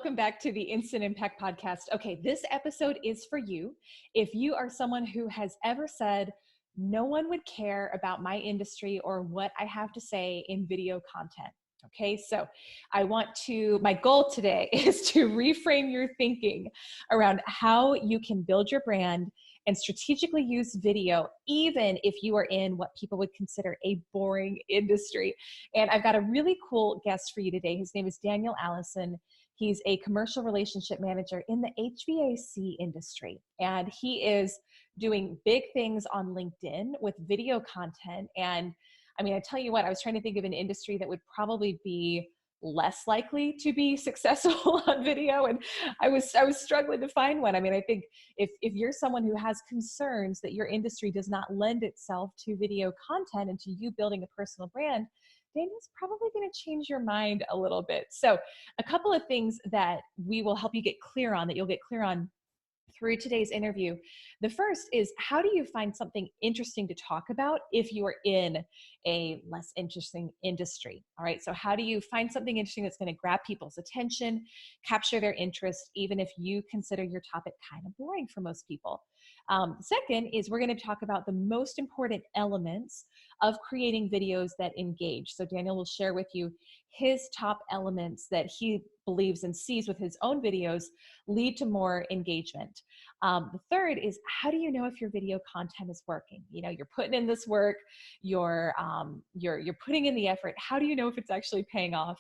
welcome back to the Instant Impact Podcast. Okay, this episode is for you. If you are someone who has ever said, no one would care about my industry or what I have to say in video content. Okay, so my goal today is to reframe your thinking around how you can build your brand and strategically use video, even if you are in what people would consider a boring industry. And I've got a really cool guest for you today. His name is Daniel Allison. He's a commercial relationship manager in the HVAC industry. And he is doing big things on LinkedIn with video content. And I mean, I tell you what, I was trying to think of an industry that would probably be less likely to be successful on video. And I was struggling to find one. I mean, I think if you're someone who has concerns that your industry does not lend itself to video content and to you building a personal brand, Daniel's probably going to change your mind a little bit. So a couple of things that we will help you get clear on, that you'll get clear on through today's interview. The first is, how do you find something interesting to talk about if you are in a less interesting industry? All right, so how do you find something interesting that's going to grab people's attention, capture their interest, even if you consider your topic kind of boring for most people? Second is, we're going to talk about the most important elements of creating videos that engage. So Daniel will share with you his top elements that he believes and sees with his own videos lead to more engagement. The third is, how do you know if your video content is working? You know, you're putting in this work, you're putting in the effort. How do you know if it's actually paying off?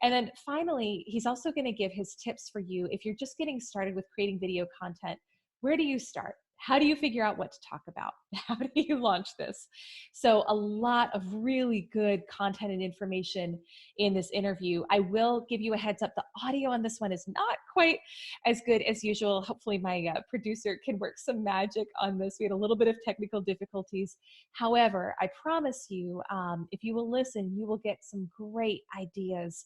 And then finally, he's also going to give his tips for you if you're just getting started with creating video content. Where do you start? How do you figure out what to talk about? How do you launch this? So a lot of really good content and information in this interview. I will give you a heads up. The audio on this one is not quite as good as usual. Hopefully my producer can work some magic on this. We had a little bit of technical difficulties. However, I promise you, if you will listen, you will get some great ideas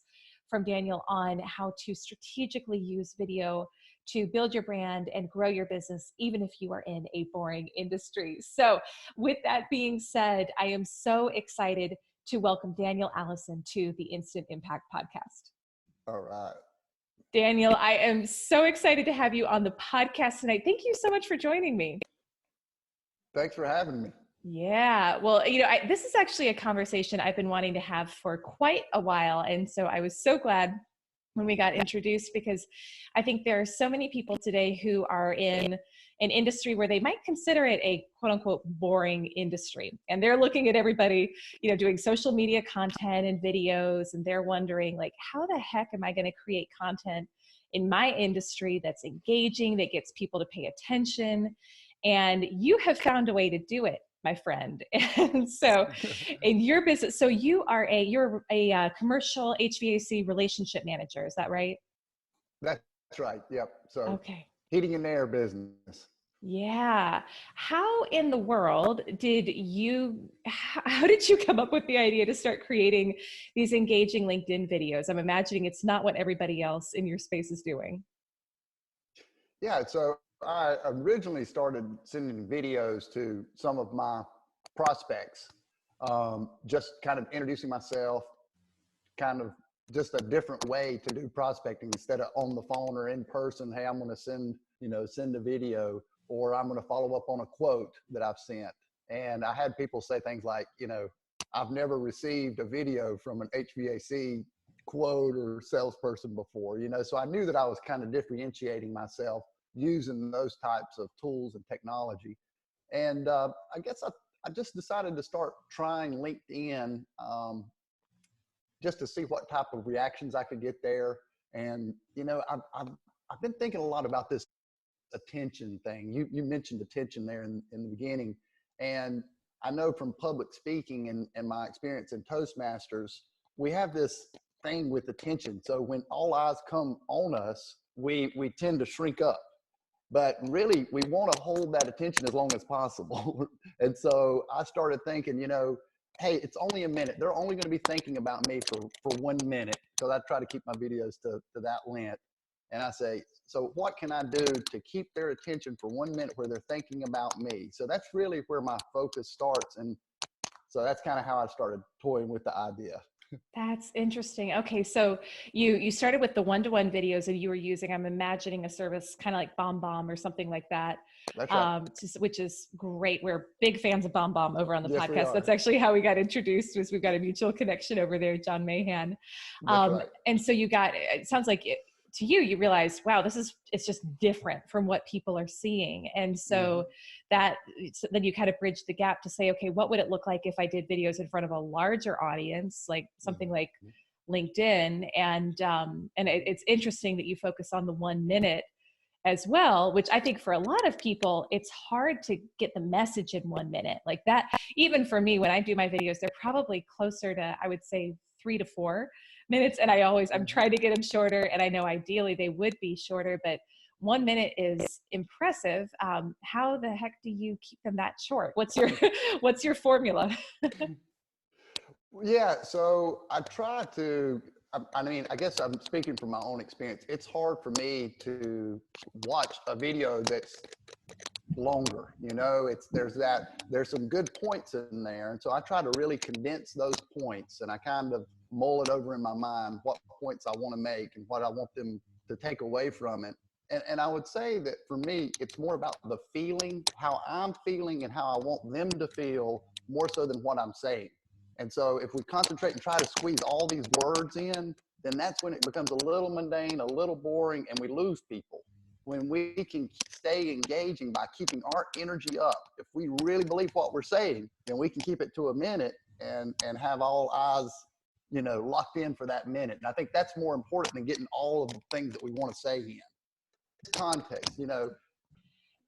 from Daniel on how to strategically use video to build your brand and grow your business, even if you are in a boring industry. So with that being said, I am so excited to welcome Daniel Allison to the Instant Impact Podcast. All right. Daniel, I am so excited to have you on the podcast tonight. Thank you so much for joining me. Thanks for having me. Yeah, well, you know, this is actually a conversation I've been wanting to have for quite a while. And so I was so glad when we got introduced, because I think there are so many people today who are in an industry where they might consider it a quote unquote boring industry. And they're looking at everybody, you know, doing social media content and videos, and they're wondering, like, how the heck am I going to create content in my industry that's engaging, that gets people to pay attention? And you have found a way to do it, my friend. And so in your business, so you're a commercial HVAC relationship manager. Is that right? That's right. Yep. So okay. Heating and air business. Yeah. How in the world how did you come up with the idea to start creating these engaging LinkedIn videos? I'm imagining it's not what everybody else in your space is doing. Yeah. So I originally started sending videos to some of my prospects, just kind of introducing myself, kind of just a different way to do prospecting instead of on the phone or in person. Hey, I'm going to send a video, or I'm going to follow up on a quote that I've sent. And I had people say things like, you know, I've never received a video from an HVAC quote or salesperson before, you know, so I knew that I was kind of differentiating myself using those types of tools and technology. And I guess I just decided to start trying LinkedIn just to see what type of reactions I could get there. And, you know, I've been thinking a lot about this attention thing. You mentioned attention there in the beginning. And I know from public speaking and my experience in Toastmasters, we have this thing with attention. So when all eyes come on us, we tend to shrink up. But really, we want to hold that attention as long as possible. And so I started thinking, you know, hey, it's only a minute. They're only going to be thinking about me for 1 minute, because I try to keep my videos to that length. And I say, so what can I do to keep their attention for 1 minute where they're thinking about me? So that's really where my focus starts. And so that's kind of how I started toying with the idea. That's interesting. Okay, so you started with the one-to-one videos, and you were using, I'm imagining, a service kind of like BombBomb or something like that, That's right. which is great. We're big fans of BombBomb over on the Yes, we podcast. That's are. actually how we got introduced. Was we've got a mutual connection over there, John Mahan. That's right. And so you got. It sounds like to you, you realized, wow, it's just different from what people are seeing, and Hmm. so then you kind of bridge the gap to say, okay, what would it look like if I did videos in front of a larger audience, like something like Hmm. LinkedIn? It's interesting that you focus on the 1 minute as well, which I think for a lot of people, it's hard to get the message in 1 minute like that. Even for me, when I do my videos, they're probably closer to, I would say, 3 to 4 minutes. And I'm Hmm. trying to get them shorter. And I know ideally they would be shorter, but 1 minute is impressive. How the heck do you keep them that short? What's your formula? Yeah, so I try to. I mean, I guess I'm speaking from my own experience. It's hard for me to watch a video that's longer. There's some good points in there, and so I try to really condense those points, and I kind of mull it over in my mind what points I want to make and what I want them to take away from it. And I would say that for me, it's more about the feeling, how I'm feeling, and how I want them to feel more so than what I'm saying. And so if we concentrate and try to squeeze all these words in, then that's when it becomes a little mundane, a little boring, and we lose people. When we can stay engaging by keeping our energy up, if we really believe what we're saying, then we can keep it to a minute and have all eyes, locked in for that minute. And I think that's more important than getting all of the things that we want to say in context.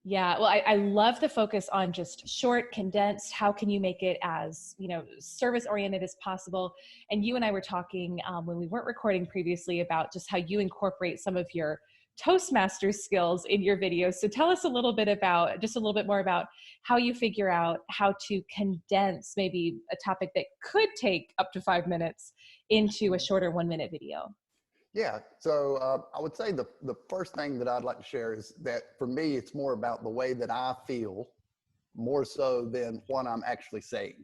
Yeah, well, I love the focus on just short, condensed. How can you make it as service oriented as possible? And you and I were talking when we weren't recording previously about just how you incorporate some of your Toastmasters skills in your videos. So tell us a little bit more about how you figure out how to condense maybe a topic that could take up to 5 minutes into a shorter 1 minute video. Yeah. So I would say the first thing that I'd like to share is that for me, it's more about the way that I feel more so than what I'm actually saying.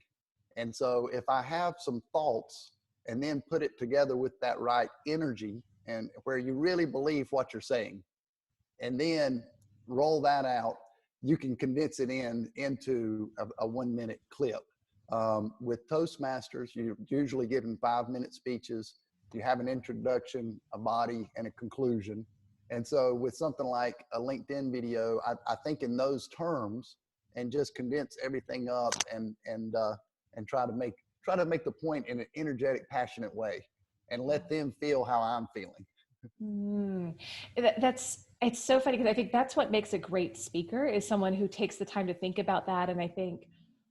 And so if I have some thoughts and then put it together with that right energy and where you really believe what you're saying, and then roll that out, you can condense it into a 1 minute clip. With Toastmasters, you're usually given 5 minute speeches. You have an introduction, a body, and a conclusion. And so with something like a LinkedIn video, I think in those terms and just condense everything up and try to make the point in an energetic, passionate way and let them feel how I'm feeling. Mm. It's so funny because I think that's what makes a great speaker is someone who takes the time to think about that. And I think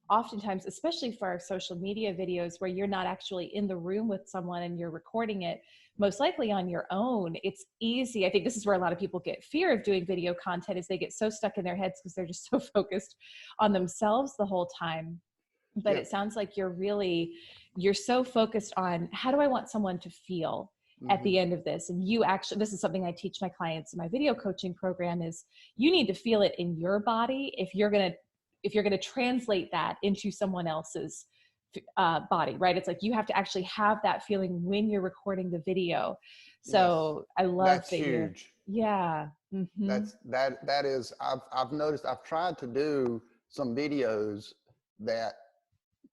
oftentimes, especially for our social media videos where you're not actually in the room with someone and you're recording it, most likely on your own, it's easy. I think this is where a lot of people get fear of doing video content is they get so stuck in their heads because they're just so focused on themselves the whole time. But Yeah. it sounds like you're so focused on how do I want someone to feel at Mm-hmm. the end of this. And this is something I teach my clients in my video coaching program is you need to feel it in your body if you're going to translate that into someone else's body, right? It's like you have to actually have that feeling when you're recording the video. Yes. So I love That's that you're, huge. yeah. Mm-hmm. That is I've noticed I've tried to do some videos that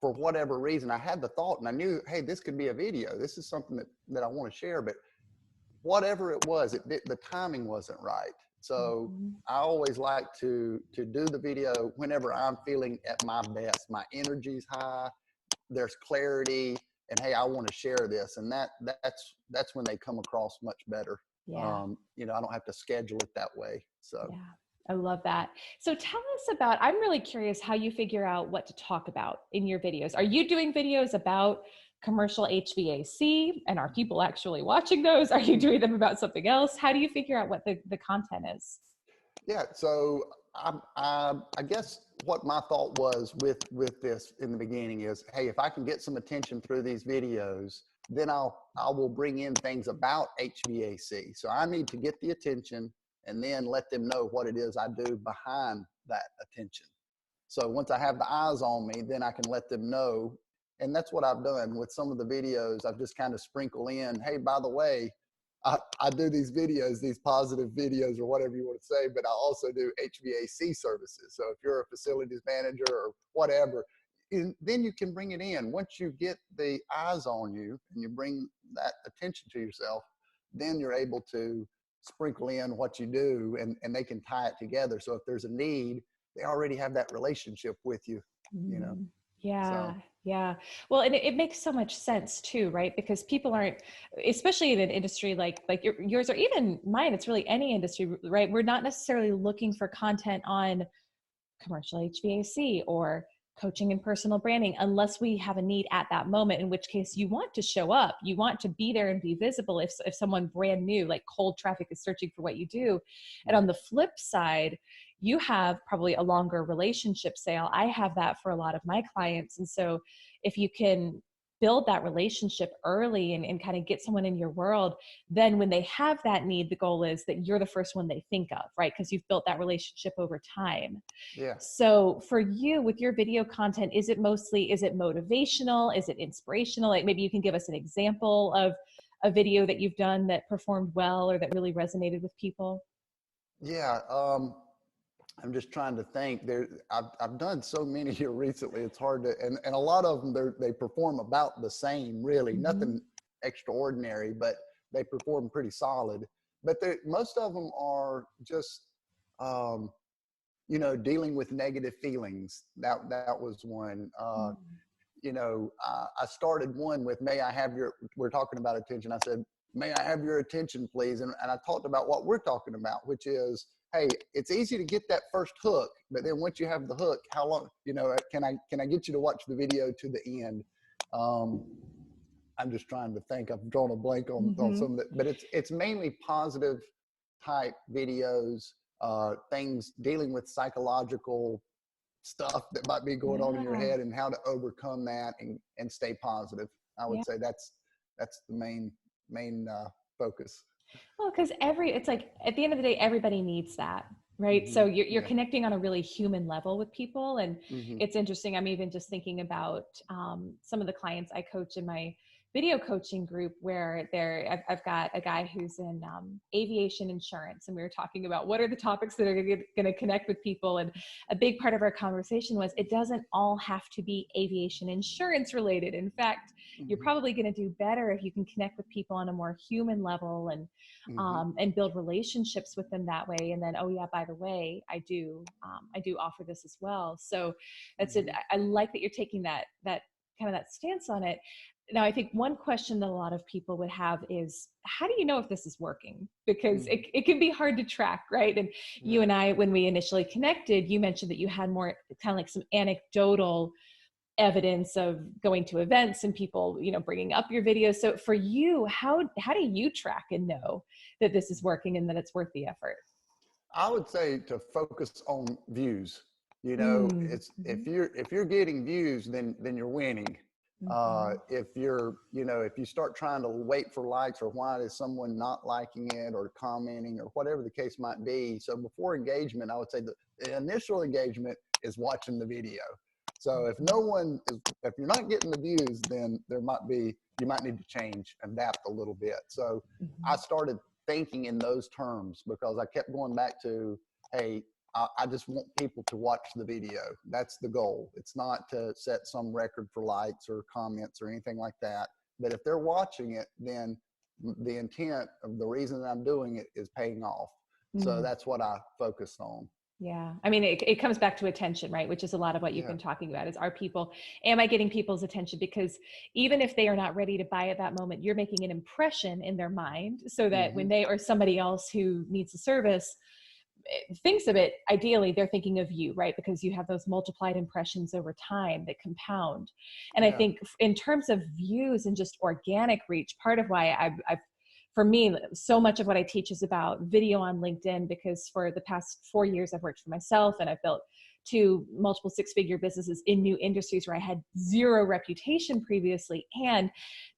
for whatever reason I had the thought and I knew, hey, this could be a video. This is something that I want to share, but whatever it was, the timing wasn't right. So Mm-hmm. I always like to do the video whenever I'm feeling at my best. My energy's high, there's clarity, and hey, I want to share this, and that's when they come across much better. Yeah. I don't have to schedule it that way. So Yeah, I love that. So tell us I'm really curious how you figure out what to talk about in your videos. Are you doing videos about commercial HVAC? And are people actually watching those? Are you doing them about something else? How do you figure out what the content is? yeah, so I guess what my thought was with this in the beginning is, hey, if I can get some attention through these videos, then I will bring in things about HVAC. So I need to get the attention and then let them know what it is I do behind that attention. So once I have the eyes on me, then I can let them know And that's what I've done with some of the videos. I've just kind of sprinkle in, hey, by the way, I do these videos, these positive videos or whatever you want to say, but I also do HVAC services. So if you're a facilities manager or whatever, then you can bring it in. Once you get the eyes on you and you bring that attention to yourself, then you're able to sprinkle in what you do, and they can tie it together. So if there's a need, they already have that relationship with you, you know. Yeah. So Yeah. Well, and it makes so much sense too, right? Because people aren't, especially in an industry like yours or even mine, it's really any industry, right? We're not necessarily looking for content on commercial HVAC or coaching and personal branding unless we have a need at that moment, in which case you want to show up, you want to be there and be visible if someone brand new like cold traffic is searching for what you do. And on the flip side, you have probably a longer relationship sale. I have that for a lot of my clients. And so if you can build that relationship early and kind of get someone in your world, then when they have that need, the goal is that you're the first one they think of, right? Because you've built that relationship over time. yeah. So for you with your video content, is it motivational? Is it inspirational? Like maybe you can give us an example of a video that you've done that performed well or that really resonated with people. Yeah, I'm just trying to think. I've done so many here recently. It's hard to, and a lot of them they perform about the same. Really, Mm-hmm. nothing extraordinary, but they perform pretty solid. But most of them are just, um, dealing with negative feelings. That was one. I started one with, may I have your, we're talking about attention. I said, may I have your attention, please? And I talked about what we're talking about, which is, hey, it's easy to get that first hook, but then once you have the hook, how long, can I get you to watch the video to the end? I'm just trying to think. I've drawn a blank on Mm-hmm. some of it, but it's mainly positive type videos, things dealing with psychological stuff that might be going on in your Yeah. head and how to overcome that and stay positive. I Yeah. would say that's the main focus. Well, because it's like at the end of the day, everybody needs that, right? So Hmm. you're Yeah. connecting on a really human level with people. And Hmm. it's interesting. I'm even just thinking about some of the clients I coach in my video coaching group where I've got a guy who's in aviation insurance. And we were talking about what are the topics that are going to connect with people. And a big part of our conversation was it doesn't all have to be aviation insurance related. In fact, you're Hmm. probably going to do better if you can connect with people on a more human level Hmm. and build relationships with them that way. And then, oh yeah, by the way, I do offer this as well. So that's it. Hmm. I like that you're taking that kind of that stance on it. Now, I think one question that a lot of people would have is, how do you know if this is working? Because Hmm. it can be hard to track, right? And you Yeah. and I, when we initially connected, you mentioned that you had more kind of like some anecdotal evidence of going to events and people, bringing up your videos. So for you, how do you track and know that this is working and that it's worth the effort? I would say to focus on views. It's Mm-hmm. if you're getting views, then you're winning. Mm-hmm. If you start trying to wait for likes, or why is someone not liking it or commenting or whatever the case might be. So before engagement, I would say the initial engagement is watching the video. So if you're not getting the views, then you might need to change, adapt a little bit. So I Mm-hmm. started thinking in those terms because I kept going back to, hey, I just want people to watch the video. That's the goal. It's not to set some record for likes or comments or anything like that. But if they're watching it, then the intent of the reason that I'm doing it is paying off. So Mm-hmm. that's what I focused on. Yeah. I mean, it comes back to attention, right? Which is a lot of what you've Yeah. been talking about am I getting people's attention? Because even if they are not ready to buy at that moment, you're making an impression in their mind so that when Hmm. they or somebody else who needs a service thinks of it, ideally they're thinking of you, right? Because you have those multiplied impressions over time that compound. And I Yeah. think in terms of views and just organic reach, part of why I've for me, so much of what I teach is about video on LinkedIn, because for the past 4 years I've worked for myself and I've built to multiple six-figure businesses in new industries where I had zero reputation previously. And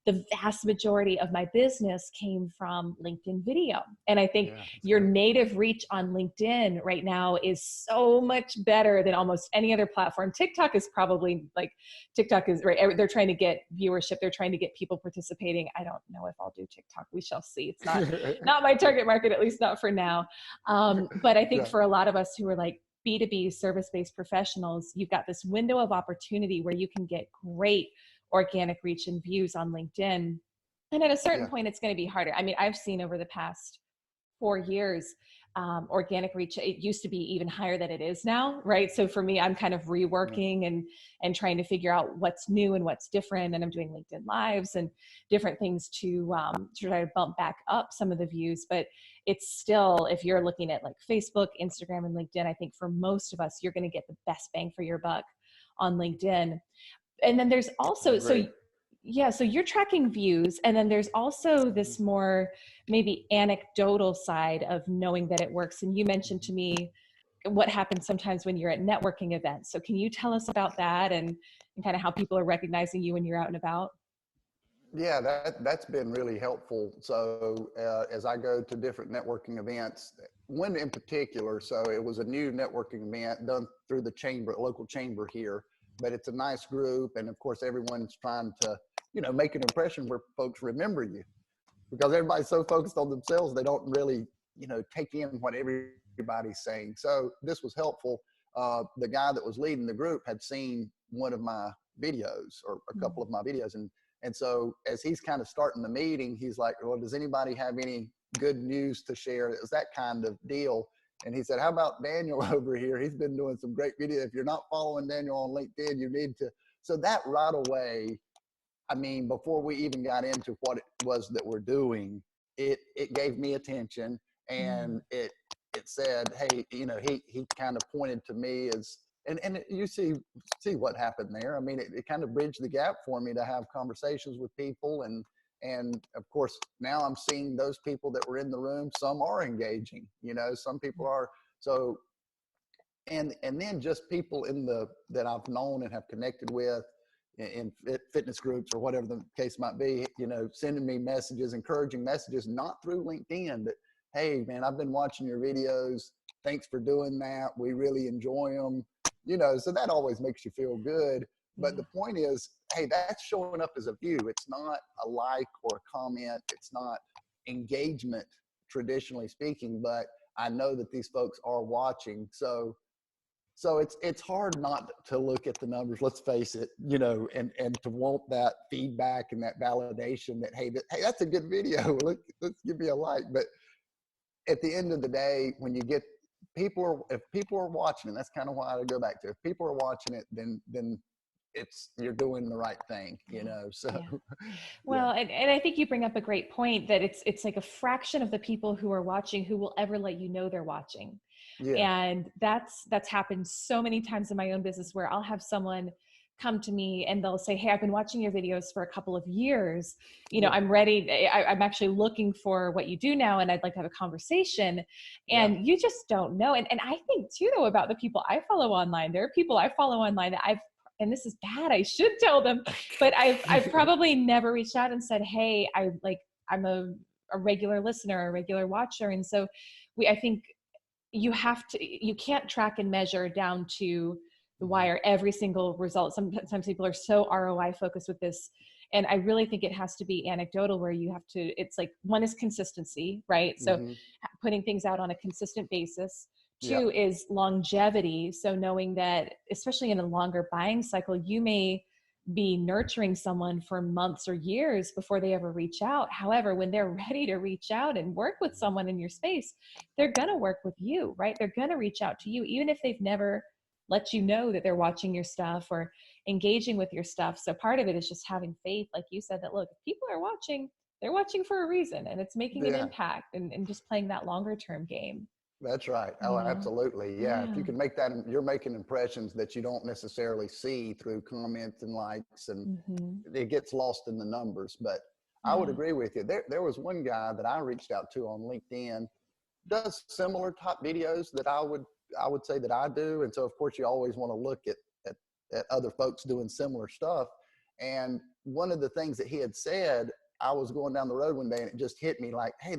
the vast majority of my business came from LinkedIn video. And I think your native reach on LinkedIn right now is so much better than almost any other platform. TikTok is probably like, TikTok is right. They're trying to get viewership. They're trying to get people participating. I don't know if I'll do TikTok. We shall see. It's not my target market, at least not for now. But I think for a lot of us who are like B2B service-based professionals, you've got this window of opportunity where you can get great organic reach and views on LinkedIn. And at a certain point, it's going to be harder. I mean, I've seen over the past 4 years, organic reach, it used to be even higher than it is now, right? So for me, I'm kind of reworking and trying to figure out what's new and what's different. And I'm doing LinkedIn Lives and different things to try to bump back up some of the views. But it's still, if you're looking at like Facebook, Instagram, and LinkedIn, I think for most of us, you're going to get the best bang for your buck on LinkedIn. And then there's also, so you're tracking views. And then there's also this more maybe anecdotal side of knowing that it works. And you mentioned to me what happens sometimes when you're at networking events. So can you tell us about that and kind of how people are recognizing you when you're out and about? Yeah, that's been really helpful. So as I go to different networking events, one in particular, so it was a new networking event done through the chamber, local chamber here, but it's a nice group. And of course, everyone's trying to, make an impression where folks remember you, because everybody's so focused on themselves, they don't really, take in what everybody's saying. So this was helpful. The guy that was leading the group had seen one of my videos or a couple of my videos. And so as he's kind of starting the meeting, he's like, well, does anybody have any good news to share? It was that kind of deal. And he said, how about Daniel over here? He's been doing some great video. If you're not following Daniel on LinkedIn, you need to. So that right away, I mean, before we even got into what it was that we're doing, it gave me attention, and it said, hey, he kind of pointed to me as, and you see what happened there. I mean, it kind of bridged the gap for me to have conversations with people. And of course, now I'm seeing those people that were in the room, some are engaging, some people are. So, and then just people that I've known and have connected with in fitness groups or whatever the case might be, sending me messages, encouraging messages, not through LinkedIn, but hey man, I've been watching your videos. Thanks for doing that. We really enjoy them. So that always makes you feel good. But the point is, hey, that's showing up as a view. It's not a like or a comment. It's not engagement, traditionally speaking, but I know that these folks are watching. So it's hard not to look at the numbers, let's face it, and to want that feedback and that validation that, hey, that's a good video. Let's give me a like. But at the end of the day, when you get if people are watching it, that's kind of why I go back to, if people are watching it, then you're doing the right thing, so. Well, and I think you bring up a great point that it's like a fraction of the people who are watching who will ever let you know they're watching. And that's happened so many times in my own business where I'll have someone come to me and they'll say, hey, I've been watching your videos for a couple of years. I'm ready. I'm actually looking for what you do now. And I'd like to have a conversation. And you just don't know. And I think too, though, about the people I follow online. There are people I follow online that and this is bad, I should tell them, but I've probably never reached out and said, hey, I'm a regular listener, a regular watcher. And so I think you can't track and measure down to the wire every single result. Sometimes people are so ROI focused with this. And I really think it has to be anecdotal, where you have to, it's like, one is consistency, right? So putting things out on a consistent basis. Two is longevity. So knowing that, especially in a longer buying cycle, you may be nurturing someone for months or years before they ever reach out. However, when they're ready to reach out and work with someone in your space, they're going to work with you, right? They're going to reach out to you, even if they've never let you know that they're watching your stuff or engaging with your stuff. So part of it is just having faith, like you said, that look, if people are watching, they're watching for a reason, and it's making an impact, and just playing that longer term game. That's right. Oh, absolutely. Yeah. If you can make that, you're making impressions that you don't necessarily see through comments and likes, and it gets lost in the numbers. But I would agree with you. There was one guy that I reached out to on LinkedIn, does similar type videos that I would I would say that I do. And so of course you always want to look at other folks doing similar stuff. And one of the things that he had said, I was going down the road one day and it just hit me like, hey,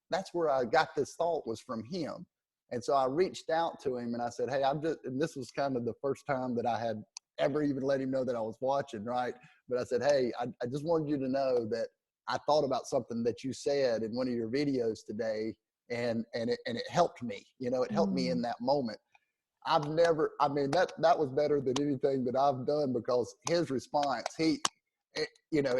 that's where I got this thought, was from him. And so I reached out to him and I said, hey, and this was kind of the first time that I had ever even let him know that I was watching, right? But I said, hey, I just wanted you to know that I thought about something that you said in one of your videos today, and it helped me. It helped me in that moment. That was better than anything that I've done, because his response, it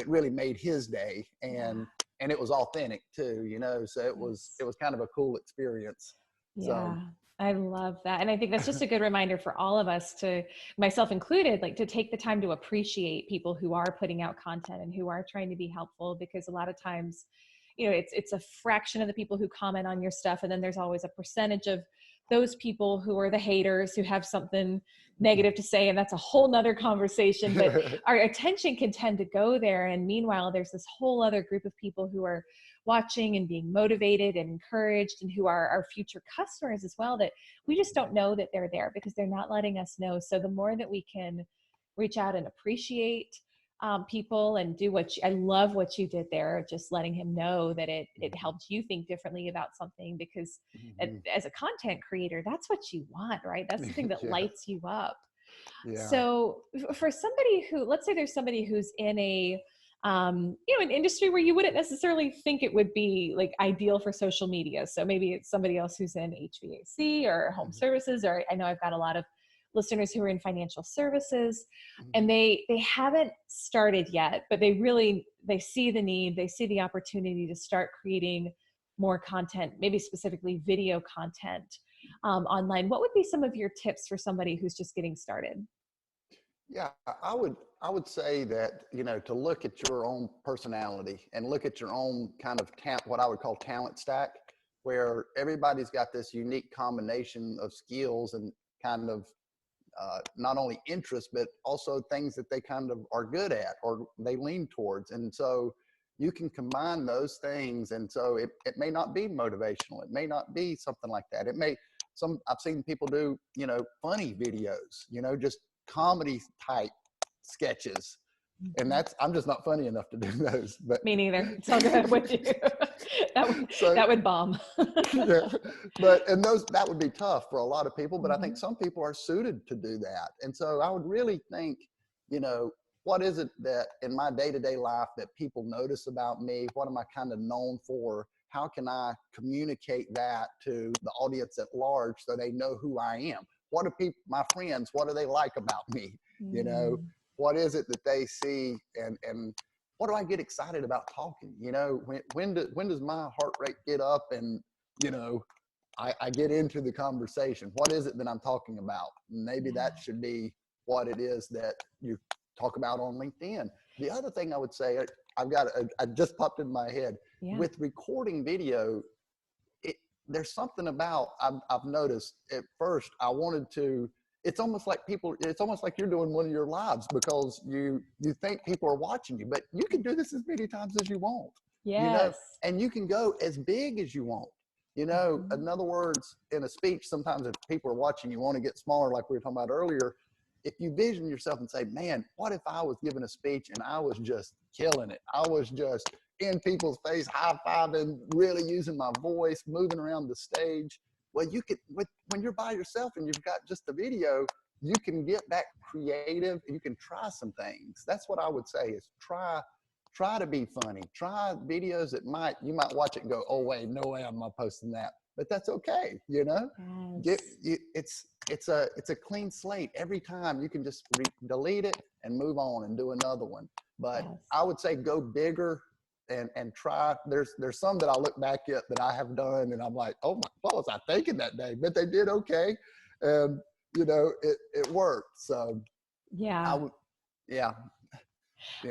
really made his day, and it was authentic too, so it was kind of a cool experience. Yeah. So. I love that. And I think that's just a good reminder for all of us, to myself included, like to take the time to appreciate people who are putting out content and who are trying to be helpful, because a lot of times, it's a fraction of the people who comment on your stuff. And then there's always a percentage of those people who are the haters, who have something negative to say. And that's a whole nother conversation, but our attention can tend to go there. And meanwhile, there's this whole other group of people who are watching and being motivated and encouraged, and who are our future customers as well, that we just don't know that they're there because they're not letting us know. So the more that we can reach out and appreciate people and do I love what you did there, just letting him know that it helped you think differently about something, because as a content creator, that's what you want, right? That's the thing that lights you up. Yeah. So for somebody who, let's say there's somebody who's in an industry where you wouldn't necessarily think it would be like ideal for social media. So maybe it's somebody else who's in HVAC or home services, or I know I've got a lot of listeners who are in financial services, and they haven't started yet, but they see the need, they see the opportunity to start creating more content, maybe specifically video content online. What would be some of your tips for somebody who's just getting started? Yeah, I would say that, to look at your own personality and look at your own kind of what I would call talent stack, where everybody's got this unique combination of skills and kind of not only interests, but also things that they kind of are good at or they lean towards. And so you can combine those things. And so it may not be motivational. It may not be something like that. I've seen people do, funny videos, just comedy type sketches. And I'm just not funny enough to do those. But me neither. So good with you. that would bomb. Yeah, that would be tough for a lot of people, but I think some people are suited to do that. And so I would really think, what is it that in my day-to-day life that people notice about me? What am I kind of known for? How can I communicate that to the audience at large so they know who I am? What do my friends, what do they like about me? What is it that they see, and what do I get excited about talking? When does my heart rate get up and, I get into the conversation? What is it that I'm talking about? Maybe that should be what it is that you talk about on LinkedIn. The other thing I would say, I just popped in my head with recording video. There's something about, I've noticed at first I wanted to, it's almost like you're doing one of your lives, because you think people are watching you, but you can do this as many times as you want. Yes. And you can go as big as you want. In other words, in a speech, sometimes if people are watching, you want to get smaller, like we were talking about earlier. If you vision yourself and say, man, what if I was giving a speech and I was just killing it? I was just in people's face, high-fiving, really using my voice, moving around the stage. Well, when you're by yourself and you've got just the video, you can get that creative. You can try some things. That's what I would say, is try to be funny. Try videos that you might watch it and go, oh wait, no way I'm not posting that. But that's okay, Yes. It's a clean slate. Every time you can just delete it and move on and do another one. But I would say go bigger and try. There's some that I look back at that I have done and I'm like, oh my, what was I thinking that day? But they did okay. And it worked. So yeah.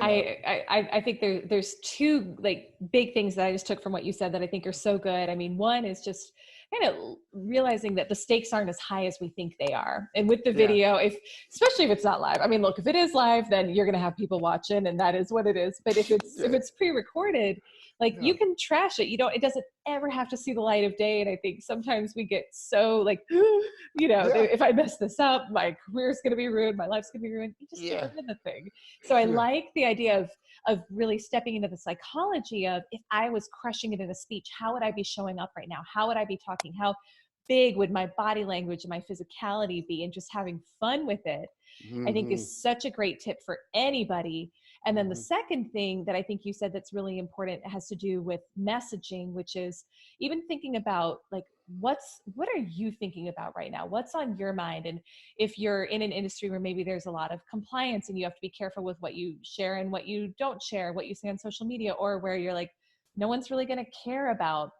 I think there's two like big things that I just took from what you said that I think are so good. I mean, one is just kind of realizing that the stakes aren't as high as we think they are. And with the video, especially if it's not live, I mean, look, if it is live, then you're going to have people watching and that is what it is. But if it's pre-recorded, Like Yeah. you can trash it. It doesn't ever have to see the light of day. And I think sometimes we get so like, Yeah. if I mess this up, my career's going to be ruined. My life's going to be ruined. You just get Yeah. rid of the thing. So I Yeah. like the idea of really stepping into the psychology of, if I was crushing it in a speech, how would I be showing up right now? How would I be talking? How big would my body language and my physicality be? And just having fun with it, I think, Hmm. is such a great tip for anybody. And then the Hmm. second thing that I think you said that's really important has to do with messaging, which is even thinking about like, what are you thinking about right now? What's on your mind? And if you're in an industry where maybe there's a lot of compliance and you have to be careful with what you share and what you don't share, what you say on social media, or where you're like, no one's really going to care about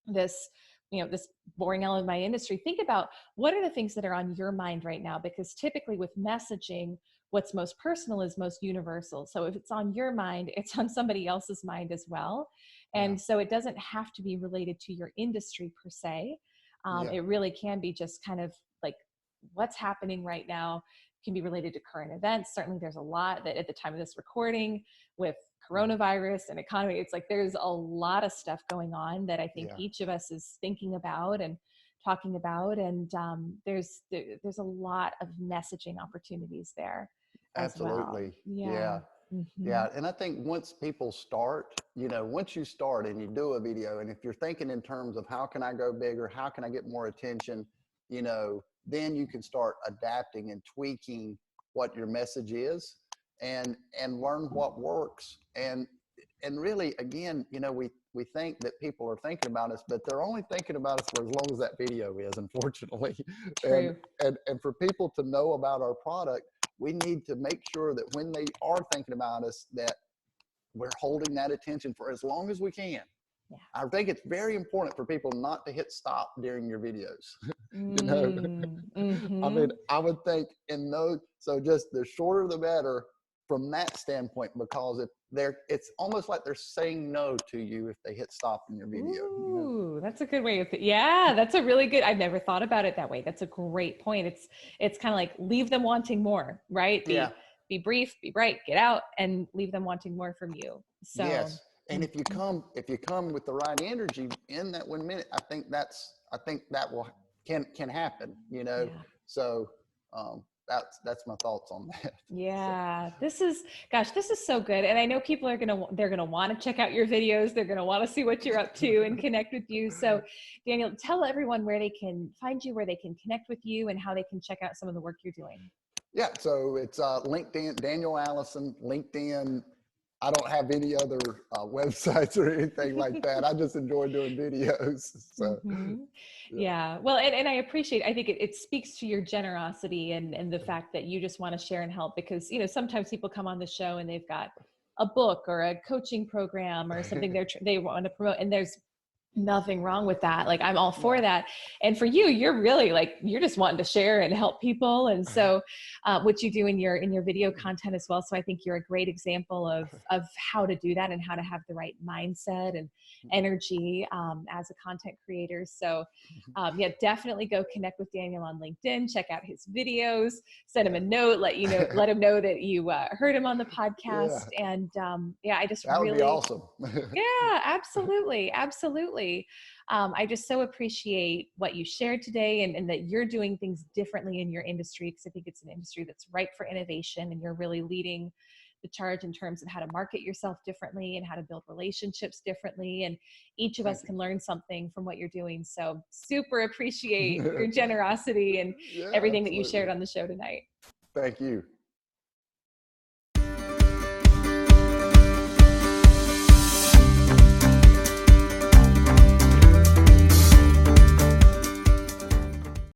this, this boring element of my industry. Think about, what are the things that are on your mind right now? Because typically with messaging, what's most personal is most universal. So if it's on your mind, it's on somebody else's mind as well. Yeah. And so it doesn't have to be related to your industry per se. Yeah. It really can be just kind of like what's happening right now, can be related to current events. Certainly there's a lot that at the time of this recording with coronavirus and economy, it's like there's a lot of stuff going on that I think Yeah. each of us is thinking about and talking about. And there's a lot of messaging opportunities there as well. Absolutely. Yeah. Yeah. Mm-hmm. Yeah. And I think once people start, once you start and you do a video, and if you're thinking in terms of how can I go bigger, how can I get more attention, then you can start adapting and tweaking what your message is and learn what works. And really, again, we think that people are thinking about us, but they're only thinking about us for as long as that video is, unfortunately. and True. and for people to know about our product, we need to make sure that when they are thinking about us, that we're holding that attention for as long as we can. Yeah. I think it's very important for people not to hit stop during your videos. you know, I Mm-hmm. mean, I would think so just the shorter the better from that standpoint, because it's almost like they're saying no to you if they hit stop in your video. Ooh, that's a good way of yeah, that's a really good. I've never thought about it that way. That's a great point. It's kind of like leave them wanting more, right? Yeah. Be brief, be bright, get out, and leave them wanting more from you. So, Yes. And if you come with the right energy in that 1 minute, I think that will can happen, yeah. So that's my thoughts on that. So Yeah, this is so good. And I know people they're going to want to check out your videos. They're going to want to see what you're up to and connect with you. So Daniel, tell everyone where they can find you, where they can connect with you, and how they can check out some of the work you're doing. yeah, so it's LinkedIn, Daniel Allison, LinkedIn. I don't have any other websites or anything like that. I just enjoy doing videos. So Mm-hmm. yeah. Yeah. Well, and I appreciate, I think it speaks to your generosity and the fact that you just want to share and help, because, sometimes people come on the show and they've got a book or a coaching program or something they want to promote, and there's nothing wrong with that. Like, I'm all for Yeah. that. And for you, you're really like, you're just wanting to share and help people. And so what you do in your video content as well. So I think you're a great example of how to do that and how to have the right mindset and energy as a content creator. So yeah, definitely go connect with Daniel on LinkedIn, check out his videos, send him a note, let him know that you heard him on the podcast. Yeah, And yeah, I just that would be really, awesome. yeah, absolutely. Absolutely. I just so appreciate what you shared today, and that you're doing things differently in your industry, because I think it's an industry that's ripe for innovation, and you're really leading the charge in terms of how to market yourself differently and how to build relationships differently. And each of us Thank you. can learn something from what you're doing. So super appreciate your generosity and Yeah, everything that you shared absolutely. on the show tonight. Thank you.